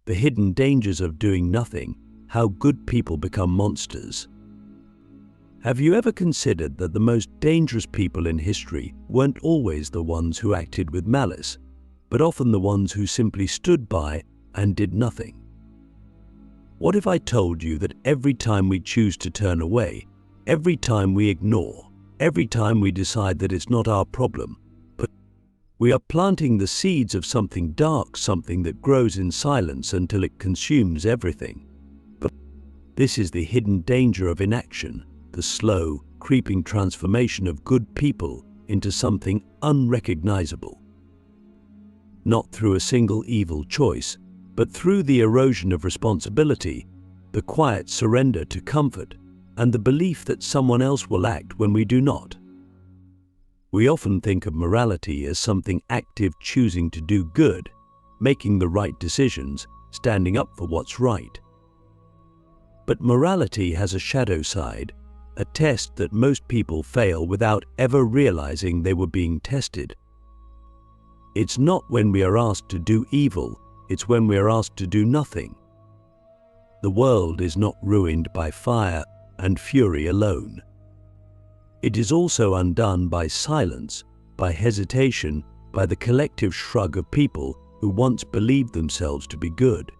The hidden dangers of doing nothing, how good people become monsters. Have you ever considered that the most dangerous people in history weren't always the ones who acted with malice, but often the ones who simply stood by and did nothing? What if I told you that every time we choose to turn away, every time we ignore, every time we decide that it's not our problem, but we are planting the seeds of something dark, something that grows in silence until it consumes everything? But this is the hidden danger of inaction, the slow, creeping transformation of good people into something unrecognizable. Not through a single evil choice, but through the erosion of responsibility, the quiet surrender to comfort, and the belief that someone else will act when we do not. We often think of morality as something active, choosing to do good, making the right decisions, standing up for what's right. But morality has a shadow side, a test that most people fail without ever realizing they were being tested. It's not when we are asked to do evil, it's when we are asked to do nothing. The world is not ruined by fire and fury alone. It is also undone by silence, by hesitation, by the collective shrug of people who once believed themselves to be good.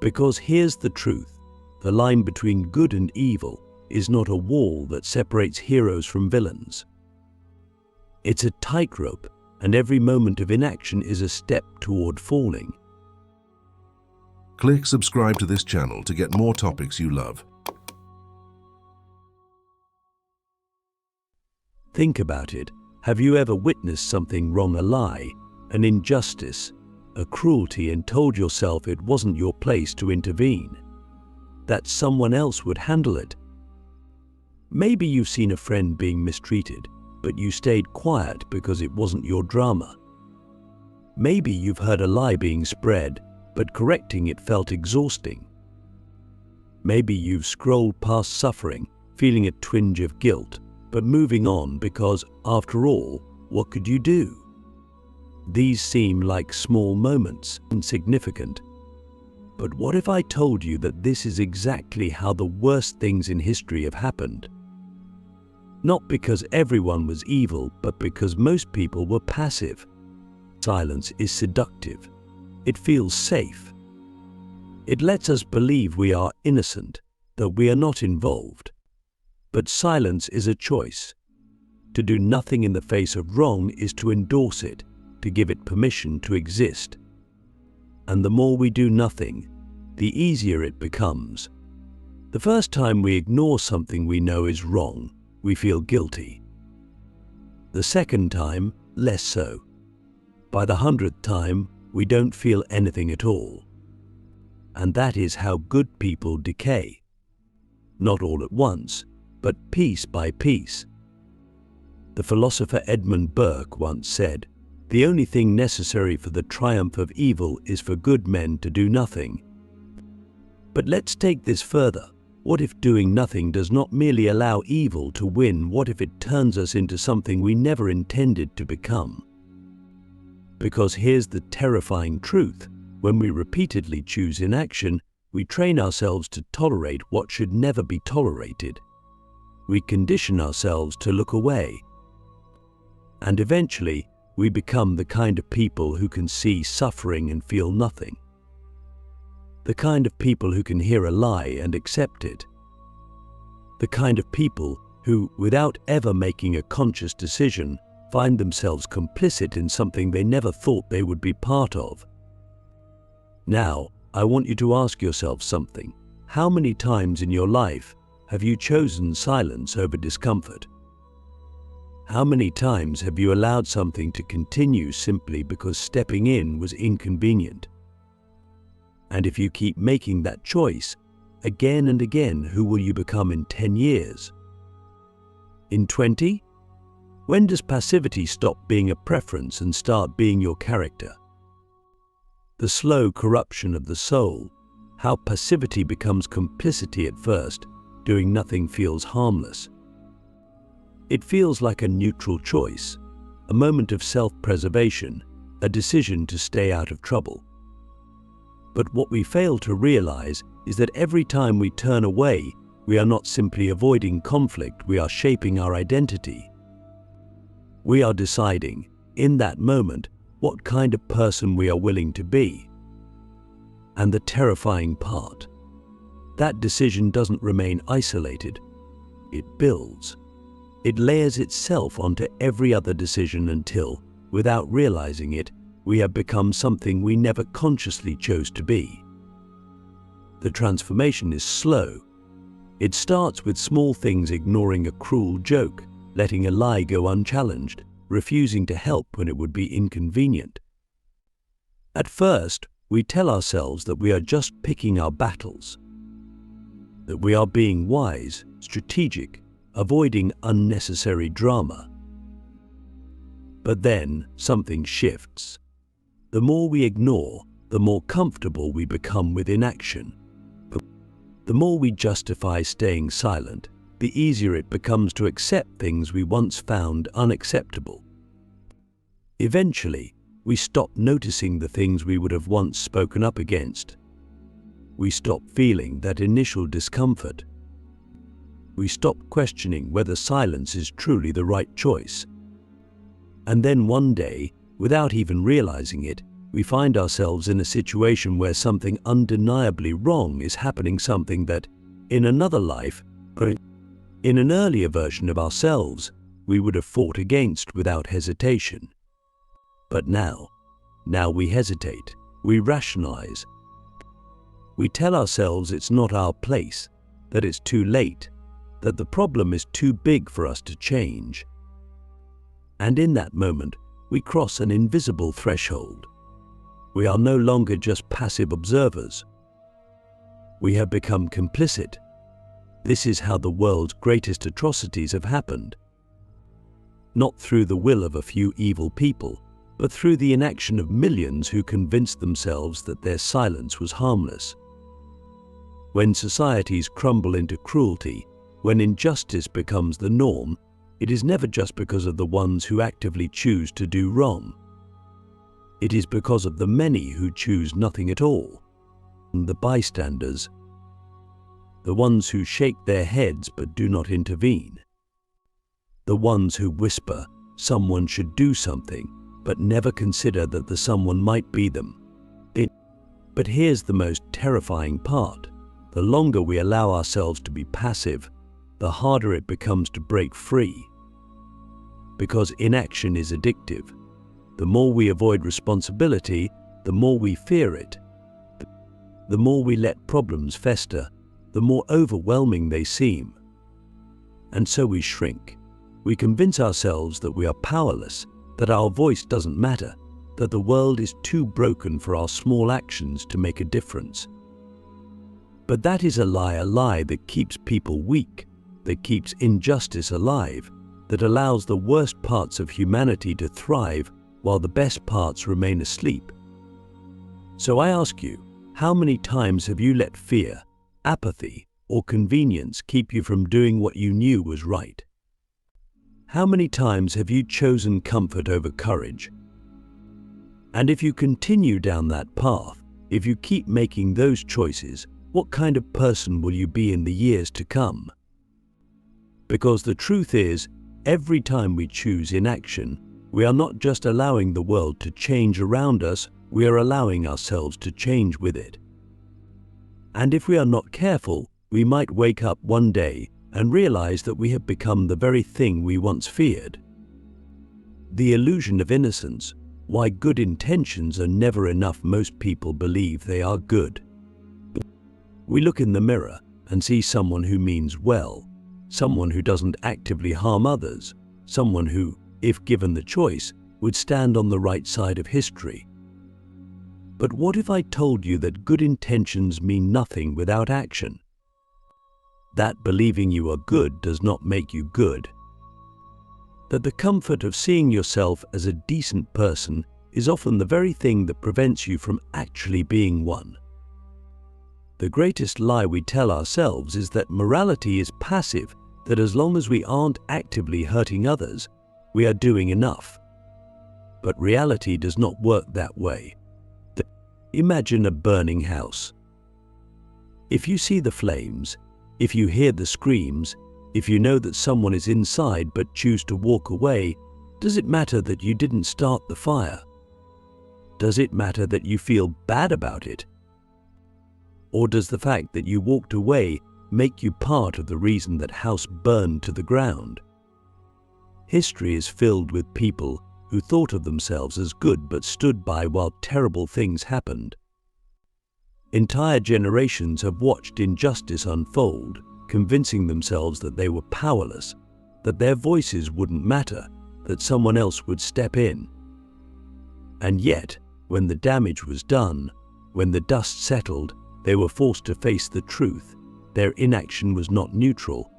Because here's the truth, the line between good and evil is not a wall that separates heroes from villains. It's a tightrope, and every moment of inaction is a step toward falling. Click subscribe to this channel to get more topics you love. Think about it. Have you ever witnessed something wrong, a lie, an injustice, a cruelty, and told yourself it wasn't your place to intervene, that someone else would handle it? Maybe you've seen a friend being mistreated, but you stayed quiet because it wasn't your drama. Maybe you've heard a lie being spread, but correcting it felt exhausting. Maybe you've scrolled past suffering, feeling a twinge of guilt, but moving on because, after all, what could you do? These seem like small moments, insignificant. But what if I told you that this is exactly how the worst things in history have happened? Not because everyone was evil, but because most people were passive. Silence is seductive. It feels safe. It lets us believe we are innocent, that we are not involved. But silence is a choice. To do nothing in the face of wrong is to endorse it, to give it permission to exist. And the more we do nothing, the easier it becomes. The first time we ignore something we know is wrong, we feel guilty. The second time, less so. By the 100th time, we don't feel anything at all. And that is how good people decay. Not all at once, but piece by piece. The philosopher Edmund Burke once said, "The only thing necessary for the triumph of evil is for good men to do nothing." But let's take this further. What if doing nothing does not merely allow evil to win? What if it turns us into something we never intended to become? Because here's the terrifying truth. When we repeatedly choose inaction, we train ourselves to tolerate what should never be tolerated. We condition ourselves to look away. And eventually, we become the kind of people who can see suffering and feel nothing. The kind of people who can hear a lie and accept it. The kind of people who, without ever making a conscious decision, find themselves complicit in something they never thought they would be part of. Now, I want you to ask yourself something. How many times in your life have you chosen silence over discomfort? How many times have you allowed something to continue simply because stepping in was inconvenient? And if you keep making that choice, again and again, who will you become in 10 years? In 20? When does passivity stop being a preference and start being your character? The slow corruption of the soul, how passivity becomes complicity at first, doing nothing feels harmless. It feels like a neutral choice, a moment of self-preservation, a decision to stay out of trouble. But what we fail to realize is that every time we turn away, we are not simply avoiding conflict, we are shaping our identity. We are deciding, in that moment, what kind of person we are willing to be. And the terrifying part, that decision doesn't remain isolated. It builds. It layers itself onto every other decision until, without realizing it, we have become something we never consciously chose to be. The transformation is slow. It starts with small things: ignoring a cruel joke, letting a lie go unchallenged, refusing to help when it would be inconvenient. At first, we tell ourselves that we are just picking our battles, that we are being wise, strategic, avoiding unnecessary drama. But then something shifts. The more we ignore, the more comfortable we become with inaction. The more we justify staying silent, the easier it becomes to accept things we once found unacceptable. Eventually, we stop noticing the things we would have once spoken up against. We stop feeling that initial discomfort. We stop questioning whether silence is truly the right choice. And then one day, without even realizing it, we find ourselves in a situation where something undeniably wrong is happening, something that, in another life, or in an earlier version of ourselves, we would have fought against without hesitation. But now we hesitate, we rationalize. We tell ourselves it's not our place, that it's too late, that the problem is too big for us to change. And in that moment, we cross an invisible threshold. We are no longer just passive observers. We have become complicit. This is how the world's greatest atrocities have happened. Not through the will of a few evil people, but through the inaction of millions who convinced themselves that their silence was harmless. When societies crumble into cruelty, when injustice becomes the norm, it is never just because of the ones who actively choose to do wrong. It is because of the many who choose nothing at all, the bystanders, the ones who shake their heads but do not intervene, the ones who whisper someone should do something but never consider that the someone might be them. But here's the most terrifying part. The longer we allow ourselves to be passive, the harder it becomes to break free. Because inaction is addictive. The more we avoid responsibility, the more we fear it. The more we let problems fester, the more overwhelming they seem. And so we shrink. We convince ourselves that we are powerless, that our voice doesn't matter, that the world is too broken for our small actions to make a difference. But that is a lie that keeps people weak, that keeps injustice alive, that allows the worst parts of humanity to thrive while the best parts remain asleep. So I ask you, how many times have you let fear, apathy, or convenience keep you from doing what you knew was right? How many times have you chosen comfort over courage? And if you continue down that path, if you keep making those choices, what kind of person will you be in the years to come? Because the truth is, every time we choose inaction, we are not just allowing the world to change around us, we are allowing ourselves to change with it. And if we are not careful, we might wake up one day and realize that we have become the very thing we once feared. The illusion of innocence, why good intentions are never enough. Most people believe they are good. We look in the mirror and see someone who means well, someone who doesn't actively harm others, someone who, if given the choice, would stand on the right side of history. But what if I told you that good intentions mean nothing without action? That believing you are good does not make you good. That the comfort of seeing yourself as a decent person is often the very thing that prevents you from actually being one. The greatest lie we tell ourselves is that morality is passive, that as long as we aren't actively hurting others, we are doing enough. But reality does not work that way. Imagine a burning house. If you see the flames, if you hear the screams, if you know that someone is inside but choose to walk away, does it matter that you didn't start the fire? Does it matter that you feel bad about it? Or does the fact that you walked away make you part of the reason that house burned to the ground? History is filled with people who thought of themselves as good but stood by while terrible things happened. Entire generations have watched injustice unfold, convincing themselves that they were powerless, that their voices wouldn't matter, that someone else would step in. And yet, when the damage was done, when the dust settled, they were forced to face the truth. Their inaction was not neutral.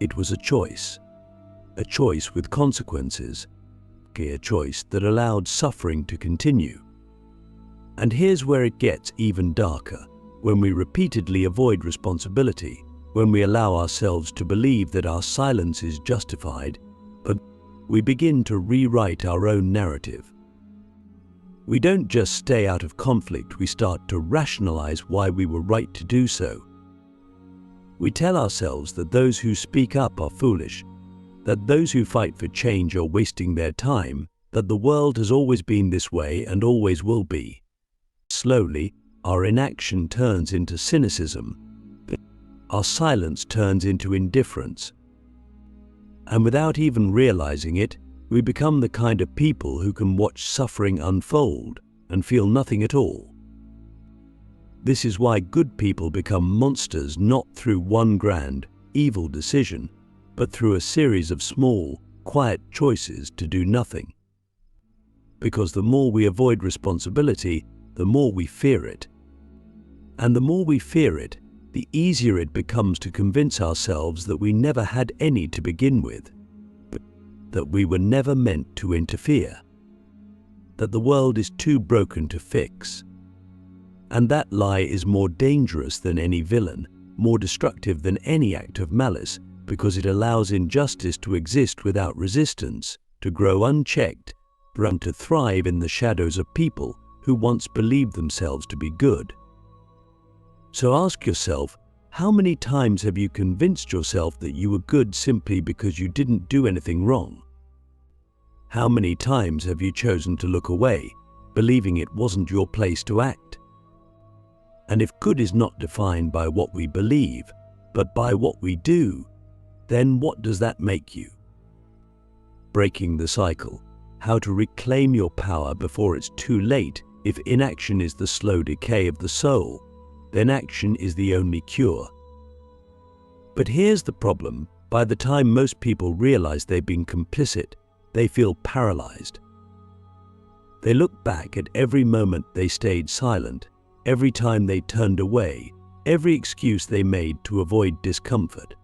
It was a choice with consequences, a choice that allowed suffering to continue. And here's where it gets even darker. When we repeatedly avoid responsibility, when we allow ourselves to believe that our silence is justified, but we begin to rewrite our own narrative. We don't just stay out of conflict, we start to rationalize why we were right to do so. We tell ourselves that those who speak up are foolish, that those who fight for change are wasting their time, that the world has always been this way and always will be. Slowly, our inaction turns into cynicism. Our silence turns into indifference. And without even realizing it, we become the kind of people who can watch suffering unfold and feel nothing at all. This is why good people become monsters, not through one grand, evil decision, but through a series of small, quiet choices to do nothing. Because the more we avoid responsibility, the more we fear it. And the more we fear it, the easier it becomes to convince ourselves that we never had any to begin with, that we were never meant to interfere, that the world is too broken to fix. And that lie is more dangerous than any villain, more destructive than any act of malice, because it allows injustice to exist without resistance, to grow unchecked, and to thrive in the shadows of people who once believed themselves to be good. So ask yourself, how many times have you convinced yourself that you were good simply because you didn't do anything wrong? How many times have you chosen to look away, believing it wasn't your place to act? And if good is not defined by what we believe, but by what we do, then what does that make you? Breaking the cycle. How to reclaim your power before it's too late. If inaction is the slow decay of the soul, then action is the only cure. But here's the problem. By the time most people realize they've been complicit, they feel paralyzed. They look back at every moment they stayed silent, every time they turned away, every excuse they made to avoid discomfort,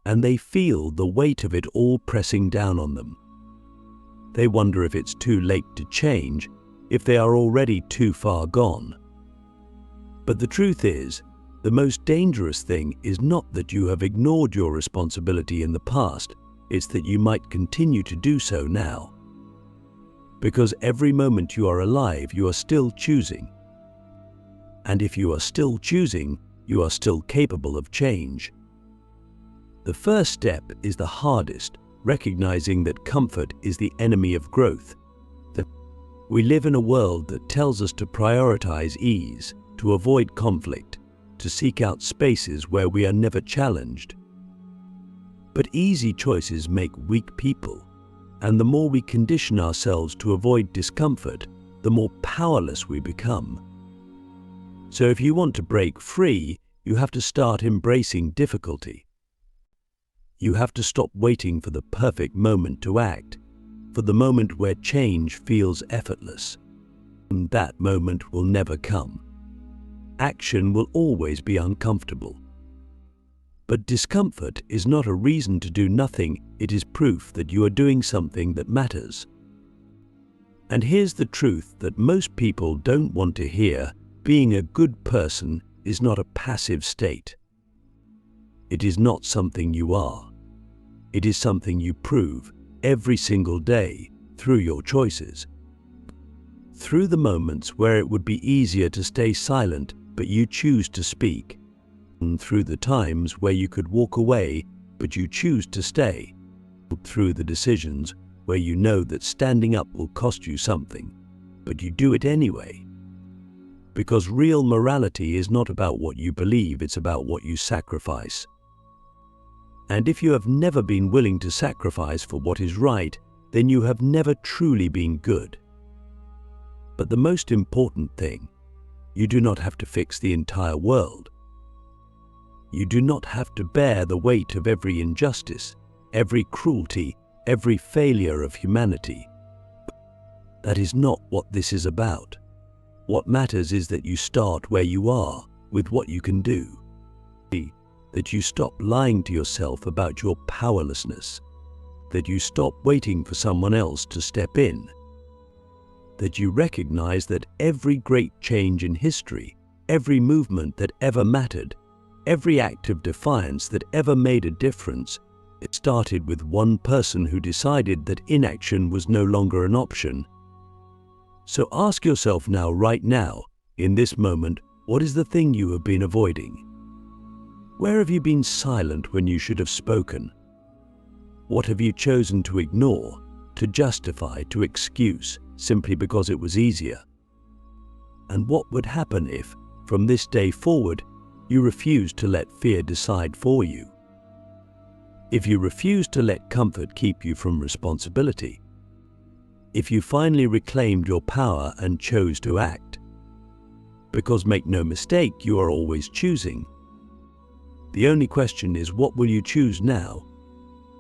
and they feel the weight of it all pressing down on them. They wonder if it's too late to change, if they are already too far gone. But the truth is, the most dangerous thing is not that you have ignored your responsibility in the past, it's that you might continue to do so now. Because every moment you are alive, you are still choosing. And if you are still choosing, you are still capable of change. The first step is the hardest, recognizing that comfort is the enemy of growth. We live in a world that tells us to prioritize ease, to avoid conflict, to seek out spaces where we are never challenged. But easy choices make weak people, and the more we condition ourselves to avoid discomfort, the more powerless we become. So if you want to break free, you have to start embracing difficulty. You have to stop waiting for the perfect moment to act, for the moment where change feels effortless. And that moment will never come. Action will always be uncomfortable. But discomfort is not a reason to do nothing, it is proof that you are doing something that matters. And here's the truth that most people don't want to hear: being a good person is not a passive state. It is not something you are. It is something you prove every single day through your choices. through the moments where it would be easier to stay silent but you choose to speak, and through the times where you could walk away but you choose to stay, through the decisions where you know that standing up will cost you something, but you do it anyway. Because real morality is not about what you believe, it's about what you sacrifice. And if you have never been willing to sacrifice for what is right, then you have never truly been good. But the most important thing, you do not have to fix the entire world. You do not have to bear the weight of every injustice, every cruelty, every failure of humanity. That is not what this is about. What matters is that you start where you are, with what you can do. That you stop lying to yourself about your powerlessness. That you stop waiting for someone else to step in. That you recognize that every great change in history, every movement that ever mattered, every act of defiance that ever made a difference, it started with one person who decided that inaction was no longer an option. So ask yourself now, right now, in this moment, what is the thing you have been avoiding? Where have you been silent when you should have spoken? What have you chosen to ignore, to justify, to excuse, simply because it was easier? And what would happen if, from this day forward, you refused to let fear decide for you? If you refused to let comfort keep you from responsibility? If you finally reclaimed your power and chose to act? Because make no mistake, you are always choosing. The only question is, what will you choose now?